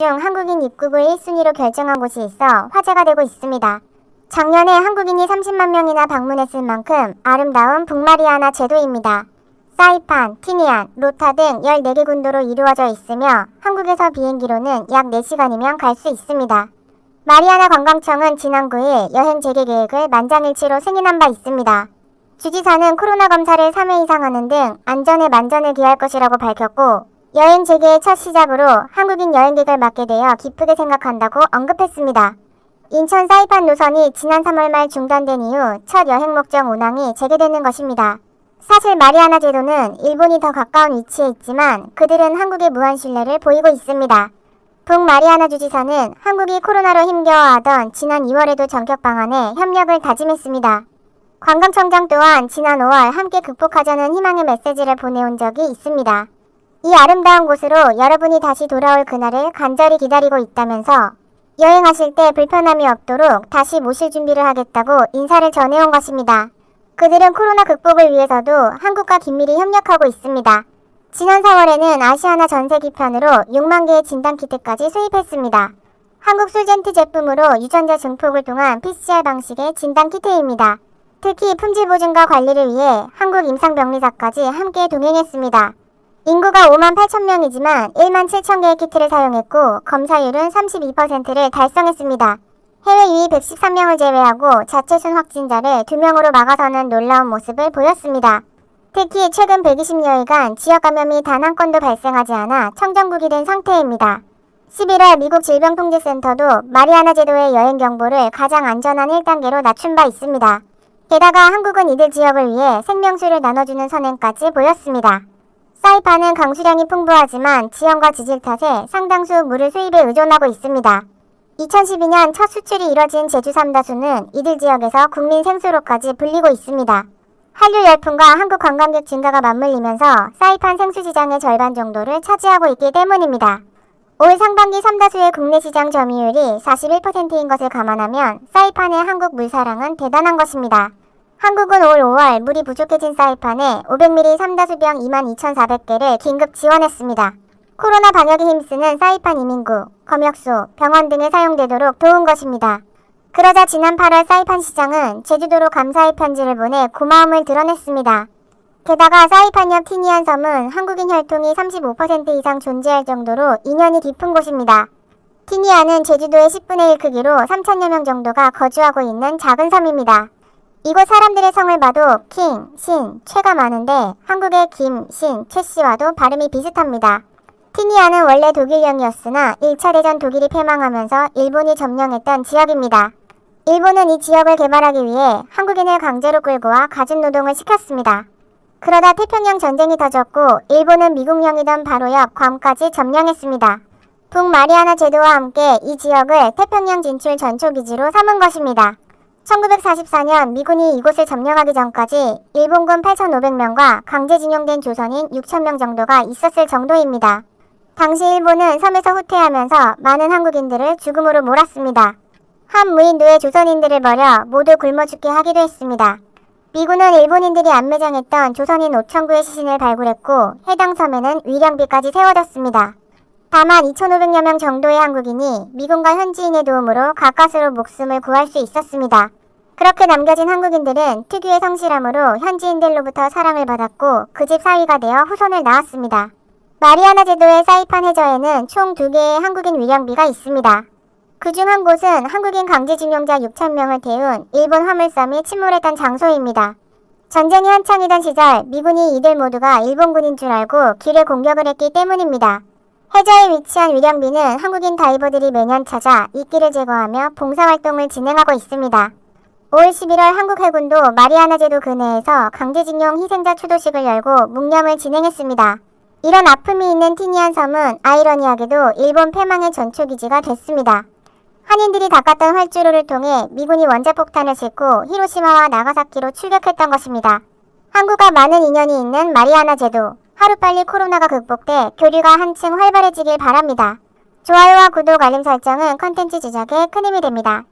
중 한국인 입국을 1순위로 결정한 곳이 있어 화제가 되고 있습니다. 작년에 한국인이 30만 명이나 방문했을 만큼 아름다운 북마리아나 제도입니다. 사이판, 티니안, 로타 등 14개 군도로 이루어져 있으며 한국에서 비행기로는 약 4시간이면 갈 수 있습니다. 마리아나 관광청은 지난 9일 여행 재개 계획을 만장일치로 승인한 바 있습니다. 주지사는 코로나 검사를 3회 이상 하는 등 안전에 만전을 기할 것이라고 밝혔고 여행 재개의 첫 시작으로 한국인 여행객을 맡게 되어 기쁘게 생각한다고 언급했습니다. 인천 사이판 노선이 지난 3월 말 중단된 이후 첫 여행 목적 운항이 재개되는 것입니다. 사실 마리아나 제도는 일본이 더 가까운 위치에 있지만 그들은 한국에 무한 신뢰를 보이고 있습니다. 북마리아나 주지사는 한국이 코로나로 힘겨워하던 지난 2월에도 전격 방안에 협력을 다짐했습니다. 관광청장 또한 지난 5월 함께 극복하자는 희망의 메시지를 보내온 적이 있습니다. 이 아름다운 곳으로 여러분이 다시 돌아올 그날을 간절히 기다리고 있다면서 여행하실 때 불편함이 없도록 다시 모실 준비를 하겠다고 인사를 전해온 것입니다. 그들은 코로나 극복을 위해서도 한국과 긴밀히 협력하고 있습니다. 지난 4월에는 아시아나 전세기편으로 6만 개의 진단키트까지 수입했습니다. 한국 솔젠트 제품으로 유전자 증폭을 통한 PCR 방식의 진단키트입니다. 특히 품질 보증과 관리를 위해 한국 임상병리사까지 함께 동행했습니다. 인구가 5만 8천 명이지만 1만 7천 개의 키트를 사용했고 검사율은 32%를 달성했습니다. 해외 유입 113명을 제외하고 자체순 확진자를 2명으로 막아서는 놀라운 모습을 보였습니다. 특히 최근 120여일간 지역 감염이 단 한 건도 발생하지 않아 청정국이 된 상태입니다. 11월 미국 질병통제센터도 마리아나 제도의 여행 경보를 가장 안전한 1단계로 낮춘 바 있습니다. 게다가 한국은 이들 지역을 위해 생명수를 나눠주는 선행까지 보였습니다. 사이판은 강수량이 풍부하지만 지형과 지질 탓에 상당수 물을 수입에 의존하고 있습니다. 2012년 첫 수출이 이뤄진 제주 삼다수는 이들 지역에서 국민 생수로까지 불리고 있습니다. 한류 열풍과 한국 관광객 증가가 맞물리면서 사이판 생수시장의 절반 정도를 차지하고 있기 때문입니다. 올 상반기 삼다수의 국내 시장 점유율이 41%인 것을 감안하면 사이판의 한국 물사랑은 대단한 것입니다. 한국은 올 5월 물이 부족해진 사이판에 500ml 삼다수병 22,400개를 긴급 지원했습니다. 코로나 방역에 힘쓰는 사이판 이민구, 검역소, 병원 등에 사용되도록 도운 것입니다. 그러자 지난 8월 사이판 시장은 제주도로 감사의 편지를 보내 고마움을 드러냈습니다. 게다가 사이판 옆 티니안 섬은 한국인 혈통이 35% 이상 존재할 정도로 인연이 깊은 곳입니다. 티니안은 제주도의 10분의 1 크기로 3천여 명 정도가 거주하고 있는 작은 섬입니다. 이곳 사람들의 성을 봐도 킹, 신, 최가 많은데 한국의 김, 신, 최씨와도 발음이 비슷합니다. 티니안은 원래 독일령이었으나 1차 대전 독일이 패망하면서 일본이 점령했던 지역입니다. 일본은 이 지역을 개발하기 위해 한국인을 강제로 끌고 와 가중노동을 시켰습니다. 그러다 태평양 전쟁이 터졌고 일본은 미국령이던 바로 옆 괌까지 점령했습니다. 북마리아나 제도와 함께 이 지역을 태평양 진출 전초기지로 삼은 것입니다. 1944년 미군이 이곳을 점령하기 전까지 일본군 8,500명과 강제징용된 조선인 6,000명 정도가 있었을 정도입니다. 당시 일본은 섬에서 후퇴하면서 많은 한국인들을 죽음으로 몰았습니다. 한 무인도에 조선인들을 버려 모두 굶어 죽게 하기도 했습니다. 미군은 일본인들이 안매장했던 조선인 5,000구의 시신을 발굴했고 해당 섬에는 위령비까지 세워졌습니다. 다만 2,500여 명 정도의 한국인이 미군과 현지인의 도움으로 가까스로 목숨을 구할 수 있었습니다. 그렇게 남겨진 한국인들은 특유의 성실함으로 현지인들로부터 사랑을 받았고 그 집 사위가 되어 후손을 낳았습니다. 마리아나 제도의 사이판 해저에는 총 2개의 한국인 위령비가 있습니다. 그중 한 곳은 한국인 강제징용자 6,000명을 태운 일본 화물섬이 침몰했던 장소입니다. 전쟁이 한창이던 시절 미군이 이들 모두가 일본군인 줄 알고 길을 공격을 했기 때문입니다. 해저에 위치한 위령비는 한국인 다이버들이 매년 찾아 이끼를 제거하며 봉사활동을 진행하고 있습니다. 올 11월 한국 해군도 마리아나 제도 근해에서 강제징용 희생자 추도식을 열고 묵념을 진행했습니다. 이런 아픔이 있는 티니안 섬은 아이러니하게도 일본 패망의 전초기지가 됐습니다. 한인들이 닦았던 활주로를 통해 미군이 원자폭탄을 싣고 히로시마와 나가사키로 출격했던 것입니다. 한국과 많은 인연이 있는 마리아나 제도, 하루빨리 코로나가 극복돼 교류가 한층 활발해지길 바랍니다. 좋아요와 구독, 알림 설정은 컨텐츠 제작에 큰 힘이 됩니다.